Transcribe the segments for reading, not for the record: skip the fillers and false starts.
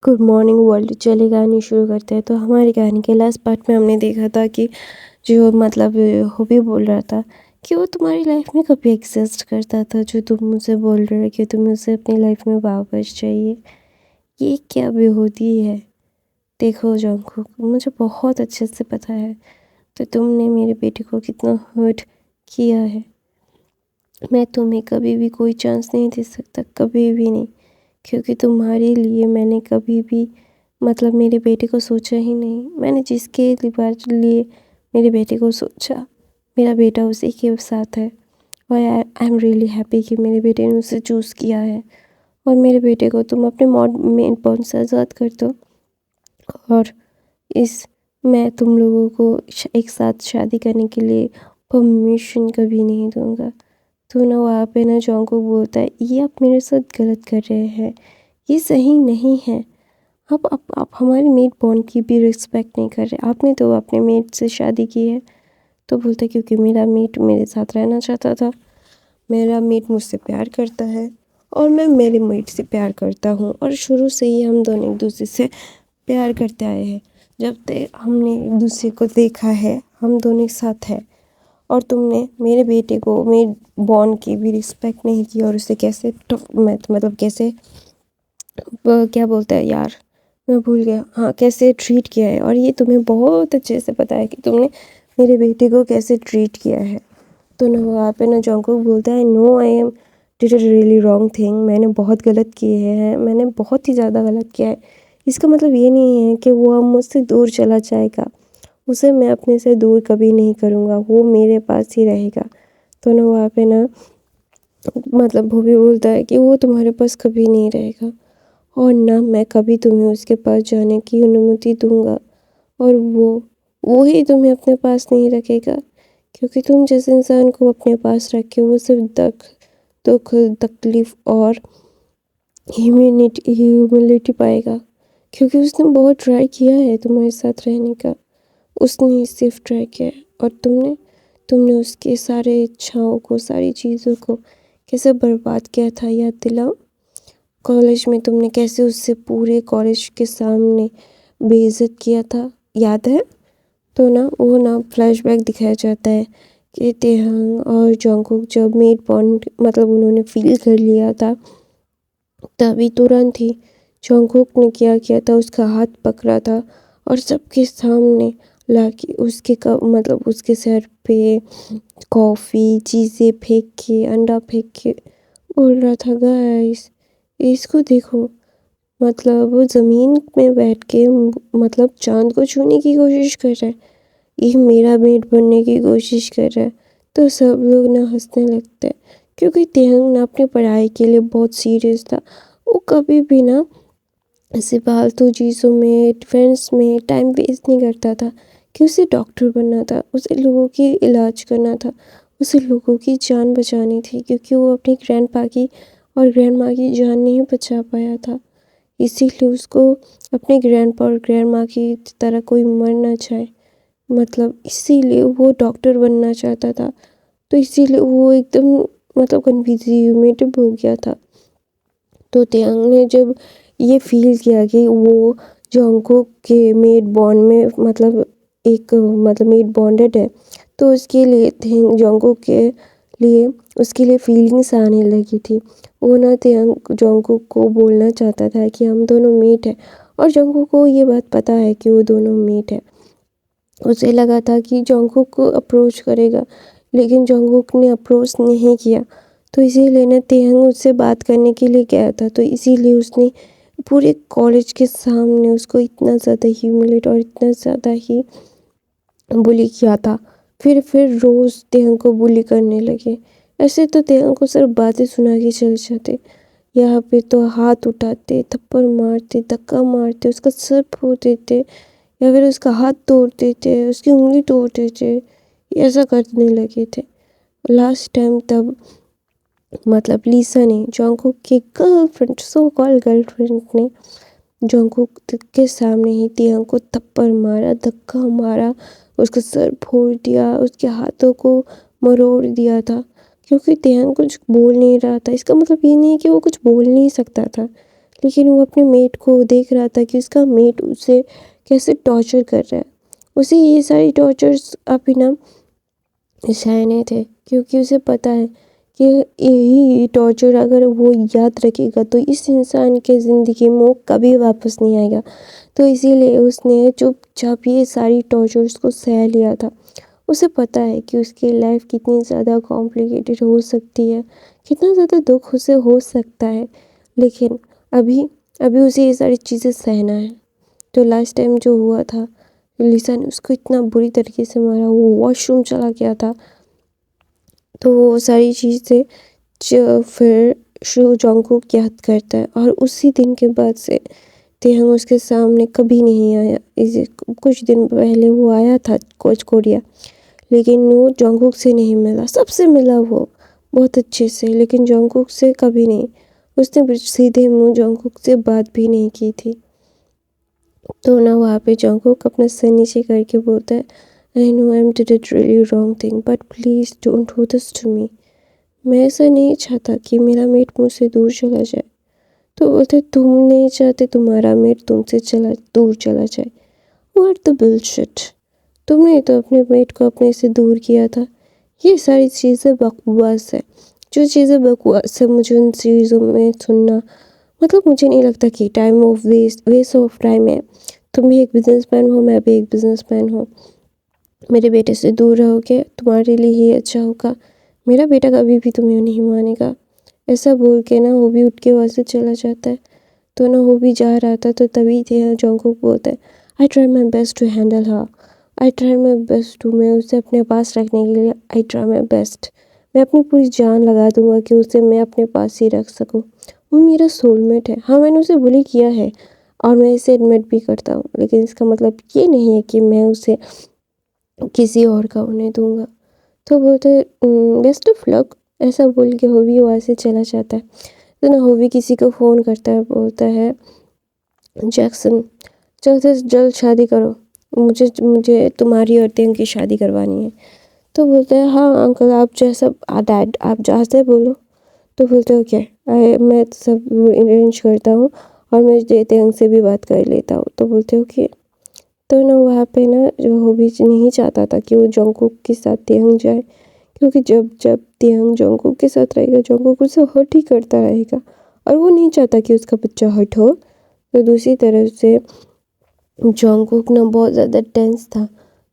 Good morning world. चलिए कहानी शुरू करते हैं। तो हमारी कहानी के लास्ट पार्ट में हमने देखा था कि जो हॉबी बोल रहा था कि वो तुम्हारी लाइफ में कभी एग्जिस्ट करता था, जो तुम मुझे बोल रहे हो कि तुम्हें उसे अपनी लाइफ में वापस चाहिए। ये क्या बेहूदी है। देखो जंगकुक, मुझे बहुत अच्छे से पता है तो तुमने मेरे बेटे को कितना हर्ट किया है। मैं तुम्हें कभी भी कोई चांस नहीं दे सकता, कभी भी नहीं, क्योंकि तुम्हारे लिए मैंने कभी भी मेरे बेटे को सोचा ही नहीं। मैंने जिसके लिए मेरे बेटे को सोचा, मेरा बेटा उसी के साथ है। और आई एम रियली हैप्पी कि मेरे बेटे ने उसे चूज़ किया है। और मेरे बेटे को तुम अपने मेन पॉइंट से आज़ाद कर दो। और इस मैं तुम लोगों को एक साथ शादी करने के लिए परमिशन कभी नहीं दूंगा। तो ना वहाँ पे ना जॉन्गकुक बोलता है, ये आप मेरे साथ गलत कर रहे हैं, ये सही नहीं है। आप हमारे मेड बॉन्ड की भी रिस्पेक्ट नहीं कर रहे। आपने तो अपने मेड से शादी की है। तो बोलता है क्योंकि मेरा मेड मेरे साथ रहना चाहता था, मेरा मेड मुझसे प्यार करता है और मैं मेरे मेड से प्यार करता हूँ। और शुरू से ही हम दोनों एक दूसरे से प्यार करते आए हैं। जब तक हमने एक दूसरे को देखा है, हम दोनों एक साथ हैं। और तुमने मेरे बेटे को मेरे बॉन्ड की भी रिस्पेक्ट नहीं की और उसे कैसे कैसे क्या बोलता है यार, मैं भूल गया, हाँ, कैसे ट्रीट किया है। और ये तुम्हें बहुत अच्छे से पता है कि तुमने मेरे बेटे को कैसे ट्रीट किया है। तो ना वहाँ पे ना जंगकुक बोलता है, no I am did a really wrong thing. मैंने बहुत गलत किए हैं, मैंने बहुत ही ज़्यादा गलत किया है। इसका मतलब ये नहीं है कि वो अब मुझसे दूर चला जाएगा। उसे मैं अपने से दूर कभी नहीं करूँगा, वो मेरे पास ही रहेगा। तो ना वहाँ पे ना वो भी बोलता है कि वो तुम्हारे पास कभी नहीं रहेगा और ना मैं कभी तुम्हें उसके पास जाने की अनुमति दूंगा। और वो ही तुम्हें अपने पास नहीं रखेगा, क्योंकि तुम जिस इंसान को अपने पास रखे वो सिर्फ दुख तकलीफ और ह्यूमिलिटी पाएगा। क्योंकि उसने बहुत ट्राई किया है तुम्हारे साथ रहने का, उसने ही सिर्फ ट्राई किया है। और तुमने उसके सारे इच्छाओं को, सारी चीज़ों को कैसे बर्बाद किया था, याद दिलाओ। कॉलेज में तुमने कैसे उससे पूरे कॉलेज के सामने बेइज्जत किया था, याद है। तो ना वो ना फ्लैशबैक दिखाया जाता है कि तेहंग और जंगकुक जब मेड बॉन्ड उन्होंने फील कर लिया था, तभी तुरंत ही जंगकुक ने क्या किया था, उसका हाथ पकड़ा था और सबके सामने लाके उसके सर पे कॉफ़ी चीज़ें फेंक के, अंडा फेंक के बोल रहा था, गाइस इसको देखो, वो ज़मीन में बैठ के चाँद को छूने की कोशिश कर रहा है, ये मेरा मेट बनने की कोशिश कर रहा है। तो सब लोग ना हंसने लगते हैं, क्योंकि तेहंग ना अपनी पढ़ाई के लिए बहुत सीरियस था। वो कभी भी ना ऐसे फालतू चीज़ों में, डिफेंस में टाइम वेस्ट नहीं करता था। कि उसे डॉक्टर बनना था, उसे लोगों की इलाज करना था, उसे लोगों की जान बचानी थी, क्योंकि वो अपनी ग्रैंडपा की और ग्रैंड माँ की जान नहीं बचा पाया था। इसीलिए उसको अपने ग्रैंडपा और ग्रैंड माँ की तरह कोई मर ना जाए, इसीलिए वो डॉक्टर बनना चाहता था। तो इसीलिए वो एकदम कन्फ्यूमेटिव हो गया था। तो त्यांग ने जब ये फील किया कि वो जंगकुक के मेड बॉन्ड में मेड बॉन्डेड है, तो उसके लिए जंगकुक के लिए उसके लिए फीलिंग्स आने लगी थी। वो ना जंगकुक को बोलना चाहता था कि हम दोनों मेट हैं, और जंगकुक को ये बात पता है कि वो दोनों मेट है। उसे लगा था कि जंगकुक को अप्रोच करेगा, लेकिन जंगकुक ने अप्रोच नहीं किया। तो इसीलिए ना तेहंग उससे बात करने के लिए गया था। तो इसीलिए उसने पूरे कॉलेज के सामने उसको इतना ज़्यादा ह्यूमिलेट और इतना ज़्यादा ही बुली किया था। फिर रोज़ तेहंग को बुली करने लगे। ऐसे तो तेहंग को सिर्फ बातें सुना के चले जाते, यहाँ पे तो हाथ उठाते, थप्पड़ मारते, धक्का मारते, उसका सर फोड़ देते, या फिर उसका हाथ तोड़ देते, उसकी उंगली तोड़ देते। ऐसा करने लगे थे। लास्ट टाइम तब लीसा ने, जंगकुक की गर्लफ्रेंड, सो कॉल्ड गर्लफ्रेंड ने जंगकुक के सामने ही तियांग को थप्पड़ मारा, धक्का मारा, उसका सर फोड़ दिया, उसके हाथों को मरोड़ दिया था। क्योंकि तियांग कुछ बोल नहीं रहा था। इसका मतलब ये नहीं कि वो कुछ बोल नहीं सकता था, लेकिन वो अपने मेट को देख रहा था कि उसका मेट उसे कैसे टॉर्चर कर रहा है। उसे ये सारी टॉर्चर्स अभी ना सहने थे, क्योंकि उसे पता है कि यही टॉर्चर अगर वो याद रखेगा तो इस इंसान के ज़िंदगी में वो कभी वापस नहीं आएगा। तो इसीलिए उसने चुपचाप ये सारी टॉर्चर्स को सह लिया था। उसे पता है कि उसकी लाइफ कितनी ज़्यादा कॉम्प्लिकेटेड हो सकती है, कितना ज़्यादा दुख उसे हो सकता है, लेकिन अभी अभी उसे ये सारी चीज़ें सहना है। तो लास्ट टाइम जो हुआ था, लिसा ने उसको इतना बुरी तरीके से मारा, वो वॉशरूम चला गया था। तो वो सारी चीज़ें फिर शो जॉन्गकुक याद करता है, और उसी दिन के बाद से तेहंग उसके सामने कभी नहीं आया। इसे कुछ दिन पहले वो आया था कोरिया, लेकिन वो जॉन्गकुक से नहीं मिला। सबसे मिला वो बहुत अच्छे से, लेकिन जॉन्गकुक से कभी नहीं। उसने सीधे मुंह जॉन्गकुक से बात भी नहीं की थी। तो ना वहाँ पे जॉन्गकुक अपना सर नीचे करके बोलता है, I know I am did it really wrong thing, but please don't do this to me. मैं ऐसा नहीं चाहता कि मेरा मेट मुझसे दूर चला जाए। तो बोलते, तुम नहीं चाहते तुम्हारा मेट तुमसे दूर चला जाए? What the bullshit. तुमने तो अपने मेट को अपने से दूर किया था। ये सारी चीज़ें बकवास है। जो चीज़ें बकवास है मुझे उन चीज़ों में सुनना, मतलब मुझे नहीं लगता कि time of waste of time है। तुम भी एक बिजनेसमैन हो, मैं भी एक बिजनेसमैन हूँ। मेरे बेटे से दूर रहोगे तुम्हारे लिए ही अच्छा होगा। मेरा बेटा कभी भी तुम्हें नहीं मानेगा। ऐसा बोल के ना वो भी उठ के वहाँ से चला जाता है। तो ना वो भी जा रहा था, तो तभी थे जॉन्गकुक बोलता है, I try my best to handle her. I try my best to, मैं उसे अपने पास रखने के लिए आई ट्राई माई बेस्ट। मैं अपनी पूरी जान लगा दूंगा कि उसे मैं अपने पास ही रख सकूँ। वो मेरा सोलमेट है। हाँ, मैंने उसे बुली किया है और मैं इसे एडमिट भी करता हूँ, लेकिन इसका मतलब ये नहीं है कि मैं उसे किसी और का होने दूंगा। तो बोलते बेस्ट ऑफ लक, ऐसा बोल के होवी वहाँ से चला जाता है। तो ना होवी किसी को फ़ोन करता है, बोलता है, जैक्सन जल्द से जल्द शादी करो, मुझे मुझे तुम्हारी और तेंग की शादी करवानी है। तो बोलते हैं, हाँ अंकल, आप जैसा डैड आप जहाँ से बोलो। तो बोलते हो क्या, मैं सब अरेंज करता हूँ और मैं तेंग से भी बात कर लेता हूँ। तो बोलते हो कि तो ना वहाँ पे ना जो होवी नहीं चाहता था कि वो जॉन्गकुक के साथ तेहंग जाए, क्योंकि जब जब तेहंग जॉन्गकुक के साथ रहेगा जॉन्गकुक उसे हर्ट ही करता रहेगा, और वो नहीं चाहता कि उसका बच्चा हर्ट हो। तो दूसरी तरफ से जॉन्गकुक ना बहुत ज़्यादा टेंस था।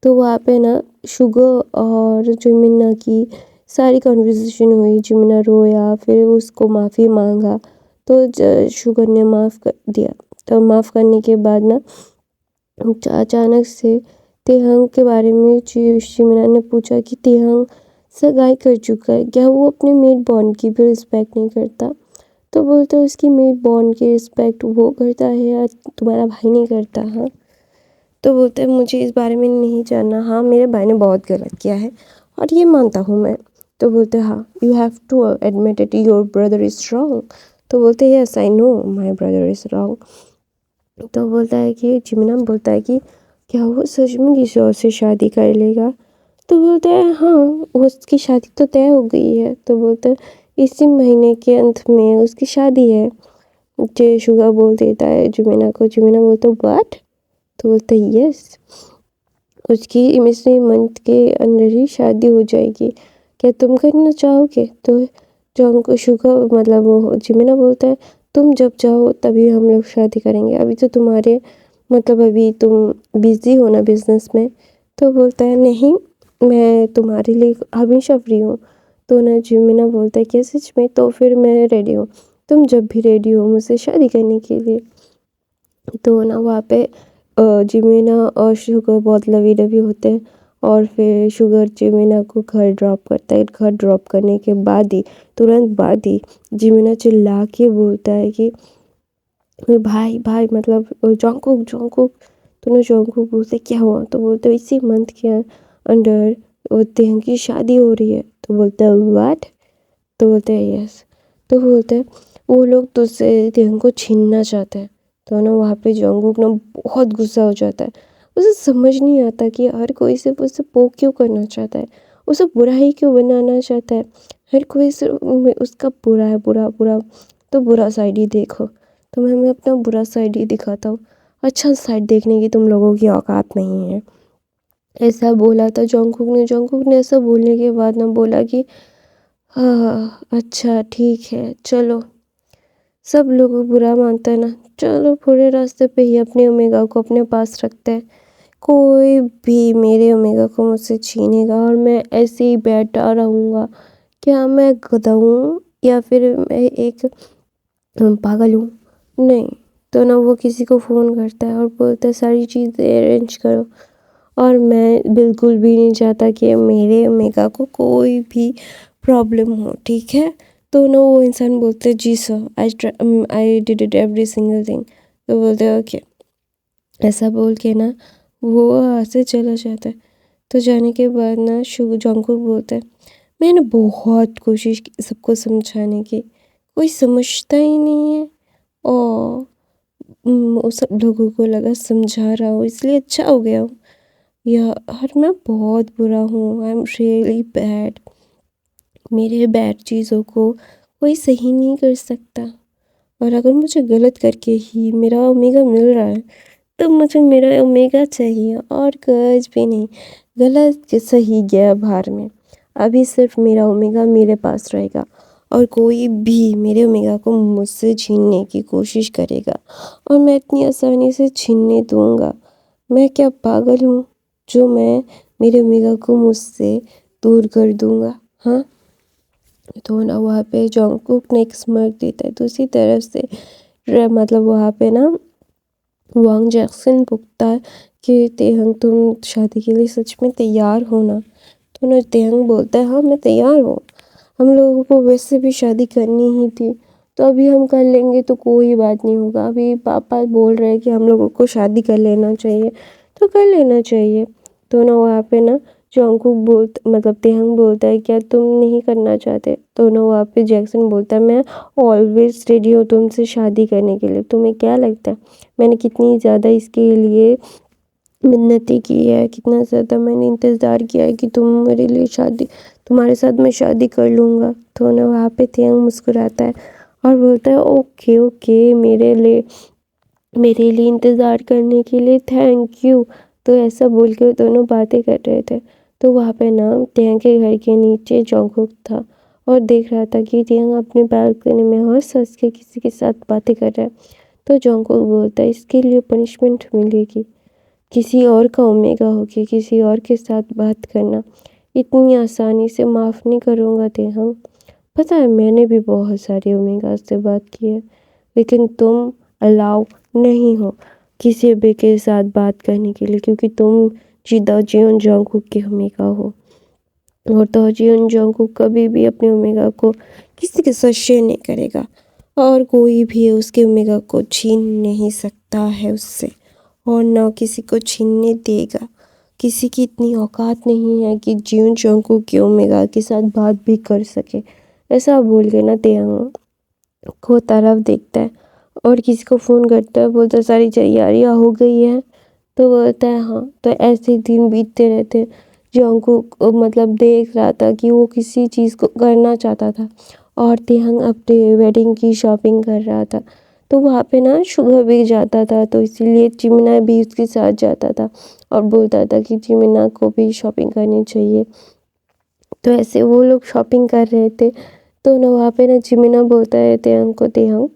तो वहाँ पे ना शुगर और जिमिना की सारी कन्वर्सेशन हुई। जिमिना रोया, फिर उसको माफ़ी मांगा, तो शुगर ने माफ़ कर दिया। तो माफ़ करने के बाद ना अचानक से तेहंग के बारे में जिमिना ने पूछा कि तेहंग सगाई कर चुका है, क्या वो अपने मेड बॉन्ड की भी रिस्पेक्ट नहीं करता? तो बोलते उसकी मेड बॉन्ड की रिस्पेक्ट वो करता है या तुम्हारा भाई नहीं करता? हाँ। तो बोलते हैं, मुझे इस बारे में नहीं जानना। हाँ, मेरे भाई ने बहुत गलत किया है और ये मानता हूँ मैं। तो बोलते हैं, हाँ, you have to admit it, your brother is wrong. तो बोलते हैं, yes I know my brother is wrong. तो बोलता है कि जिमिना बोलता है कि क्या वो सच में किसी और से शादी कर लेगा? तो बोलता है, हाँ, उसकी शादी तो तय हो गई है। तो बोलता है, इसी महीने के अंत में उसकी शादी है। जे शुगर बोल देता है जिमिना को। जिमिना बोलता है, व्हाट? तो बोलता है, यस, उसकी इसी मंथ के अंदर ही शादी हो जाएगी, क्या तुम करना चाहोगे? तो जॉन्ग शुगर मतलब वो जिमिना बोलता है, तुम जब चाहो तभी हम लोग शादी करेंगे, अभी तो तुम्हारे मतलब अभी तुम बिजी हो ना बिजनेस में। तो बोलता है, नहीं, मैं तुम्हारे लिए हमेशा फ्री हूँ। तो ना जिमिना बोलता है कि सच में? तो फिर मैं रेडी हूँ, तुम जब भी रेडी हो मुझसे शादी करने के लिए। तो ना वहाँ पे जिमिना और शुगर बहुत लवी डवी होते हैं, और फिर शुगर जिमिना को घर ड्रॉप करता है। घर ड्रॉप करने के बाद ही तुरंत बाद ही जिमिना चिल्ला के बोलता है कि भाई भाई मतलब जॉन्गकुक जॉन्गकुक। तो ना जॉन्गकुक बोलते, क्या हुआ? तो बोलते, इसी मंथ के अंडर वो तेहंग की शादी हो रही है। तो बोलता है, व्हाट? तो बोलते हैं, यस। तो बोलते हैं, वो लोग तुझसे तेहंग को छीनना चाहते हैं। तो ना वहाँ पे जॉन्गकुक ना बहुत गुस्सा हो जाता है। उसे समझ नहीं आता कि हर कोई सिर्फ उससे पोक क्यों करना चाहता है, उसे बुरा ही क्यों बनाना चाहता है। हर कोई सिर्फ उसका बुरा है, बुरा बुरा, तो बुरा साइड ही देखो। तुम्हें मैं अपना बुरा साइड ही दिखाता हूँ, अच्छा साइड देखने की तुम लोगों की औकात नहीं है। ऐसा बोला था जॉन्गकुक ने ऐसा बोलने के बाद ना बोला कि हाँ अच्छा ठीक है चलो, सब लोग बुरा मानते हैं ना, चलो पूरे रास्ते पे ही अपने ओमेगा को अपने पास रखते हैं। कोई भी मेरे ओमेगा को मुझसे छीनेगा और मैं ऐसे ही बैठा रहूँगा। क्या मैं गधा हूँ या फिर मैं एक पागल हूँ? नहीं। तो ना वो किसी को फ़ोन करता है और बोलता है सारी चीज़ें अरेंज करो, और मैं बिल्कुल भी नहीं चाहता कि मेरे ओमेगा को कोई भी प्रॉब्लम हो, ठीक है। तो ना वो इंसान बोलते हैं जी sir, I did it every single thing. तो बोलते हैं ओके, ऐसा बोल के ना वो वहाँ से चला जाता है। तो जाने के बाद ना जॉन्गकुक बोलता है मैंने बहुत कोशिश की सबको समझाने की, कोई समझता ही नहीं है। और वो सब लोगों को लगा समझा रहा हूँ इसलिए अच्छा हो गया हूँ, यार मैं बहुत बुरा हूँ, आई एम रियली बैड। मेरे बैड चीज़ों को कोई सही नहीं कर सकता, और अगर मुझे गलत करके ही मेरा ओमेगा मिल रहा है तो मुझे मेरा ओमेगा चाहिए और कुछ भी नहीं। गलत सही गया बाहर में, अभी सिर्फ मेरा ओमेगा मेरे पास रहेगा, और कोई भी मेरे ओमेगा को मुझसे छीनने की कोशिश करेगा और मैं इतनी आसानी से छीनने दूंगा? मैं क्या पागल हूँ जो मैं मेरे ओमेगा को मुझसे दूर कर दूंगा? हाँ। तो ना वहाँ पे जॉन्गकुक ने एक स्mirk देता है, तो उसी तरफ से मतलब वहाँ पे ना वांग जैक्सन पूछता है कि तेहंग तुम शादी के लिए सच में तैयार हो ना? तो ना तेहंग बोलता है हाँ मैं तैयार हूँ, हम लोगों को वैसे भी शादी करनी ही थी, तो अभी हम कर लेंगे तो कोई बात नहीं होगा। अभी पापा बोल रहे हैं कि हम लोगों को शादी कर लेना चाहिए तो कर लेना चाहिए। तो ना वहाँ पे ना मतलब तेहंग बोलता है क्या तुम नहीं करना चाहते? तो ना वहाँ पे जैक्सन बोलता है मैं ऑलवेज रेडी हूँ तुमसे शादी करने के लिए। तुम्हें क्या लगता है मैंने कितनी ज़्यादा इसके लिए मिन्नतें की है, कितना ज़्यादा मैंने इंतज़ार किया है कि तुम्हारे साथ मैं शादी कर लूँगा। तो ना वहाँ पे तेहंग मुस्कुराता है और बोलता है ओके ओके, मेरे लिए इंतज़ार करने के लिए थैंक यू। तो ऐसा बोल के वो दोनों बातें कर रहे थे। तो वहाँ पे ना तेहंग के घर के नीचे जॉन्गकुक था और देख रहा था कि तेहंग अपने बालकनी में हंस हंस के किसी के साथ बातें कर रहा है। तो जॉन्गकुक बोलता है इसके लिए पनिशमेंट मिलेगी, किसी और का ओमेगा होके किसी और के साथ बात करना इतनी आसानी से माफ़ नहीं करूँगा तेहंग। पता है मैंने भी बहुत सारे ओमेगा से बात की है, लेकिन तुम अलाउ नहीं हो किसी भी के साथ बात करने के लिए, क्योंकि तुम जिदा जियोन जॉन्गकुक के ओमेगा हो, और तो जियोन जॉन्गकुक कभी भी अपने ओमेगा को किसी के साथ शेयर नहीं करेगा, और कोई भी उसके ओमेगा को छीन नहीं सकता है उससे, और ना किसी को छीनने देगा। किसी की इतनी औकात नहीं है कि जियोन जॉन्गकुक के ओमेगा के साथ बात भी कर सके। ऐसा बोल के ना तेहंग को तरफ देखता है और किसी को फ़ोन करता है, बोलता है सारी तैयारियाँ हो गई है? तो बोलता है हाँ। तो ऐसे ही दिन बीतते रहते। जॉन्गकुक मतलब देख रहा था कि वो किसी चीज़ को करना चाहता था और तेहंग अपने वेडिंग की शॉपिंग कर रहा था। तो वहाँ पे ना शुगर भी जाता था, तो इसीलिए चिमिना भी उसके साथ जाता था और बोलता था कि चिमिना को भी शॉपिंग करनी चाहिए। तो ऐसे वो लोग शॉपिंग कर रहे थे। तो ना वहाँ पे ना चिमिना बोलता है तेहंग को, तेहंग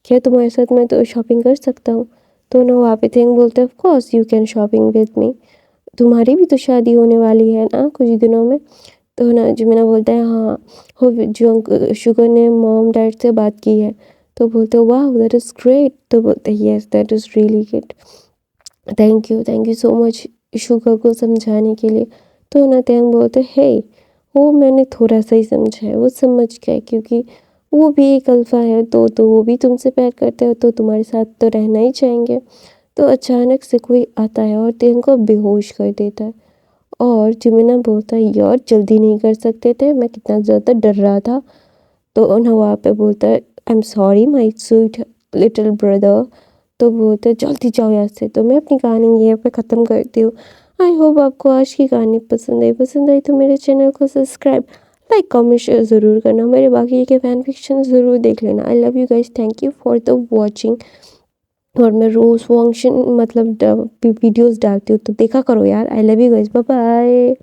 क्या तुम्हारे साथ मैं तो शॉपिंग कर सकता हूँ? तो ना वहाँ पे तेहंग बोलता है of course you can shopping with me, तुम्हारी भी तो शादी होने वाली है ना कुछ दिनों में। तो ना जिमिना बोलता है हाँ, हो जो शुगर ने मॉम डैड से बात की है। तो बोलते वाह दैट इज़ ग्रेट। तो बोलते yes that is really great, thank you so much sugar को समझाने के लिए। तो ना तेहंग बोलते हे, वो मैंने थोड़ा सा ही समझा है, वो समझ गए क्योंकि वो भी एक अल्फ़ा है, तो वो भी तुमसे प्यार करते हो तो तुम्हारे साथ तो रहना ही चाहेंगे। तो अचानक से कोई आता है और तेहंग को बेहोश कर देता है, और जिमिना बोलता है यार जल्दी नहीं कर सकते थे, मैं कितना ज़्यादा डर रहा था। तो ना वहाँ पे बोलता है I am sorry my sweet little brother. तो बोलते हैं जल्दी जाओ यहाँ से। तो मैं अपनी कहानी यहाँ पे ख़त्म करती हूँ। आई होप आपको आज की कहानी पसंद आई तो मेरे चैनल को सब्सक्राइब, लाइक कमेंट शेयर ज़रूर करना, मेरे बाकी के फैन फिक्शन ज़रूर देख लेना। आई love you guys, thank you for the watching. और मैं रोज़ फंक्शन मतलब वीडियोज़ डालती हूँ, तो देखा करो यार। I love you guys, bye bye.